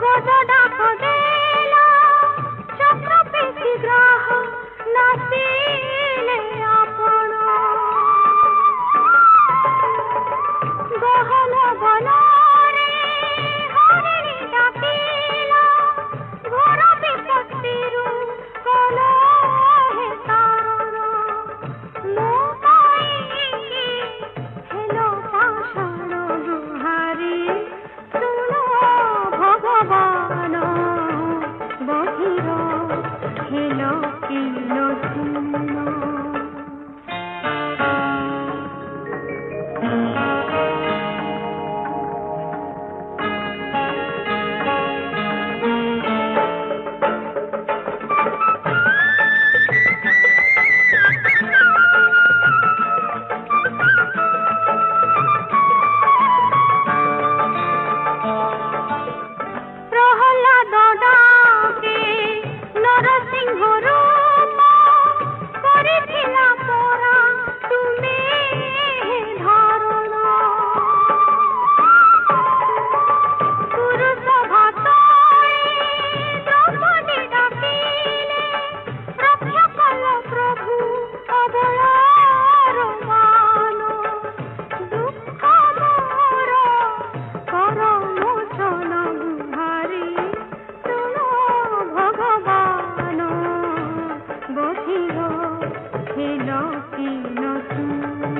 গজ ডাক দেলা চক্রপেশী গ্রাহ নাচিলে আপন গহন বনরে হরিণী ডাকিলা ঘোর বিপত্তিরু কল হে তারণ ମୋ ପାଇଁକି ହେଲ ପାଷାଣ ଦୁହାରି ଶୁଣ ଭଗବାନ ବହିର ହେଲ କିଲ ଶୁଣ প্রহ্লাদ ডাকে নরসিংহ রূপ করিছিলা পরা তুমি ধারণ পুরুষ ভাতরে দ্রৌপদী ডাকিলে রক্ষা কল প্রভু অবলার মান দুঃখ মোর কর মোচন গুহারি শুণ ভগবান বহির হেল কিল শুণ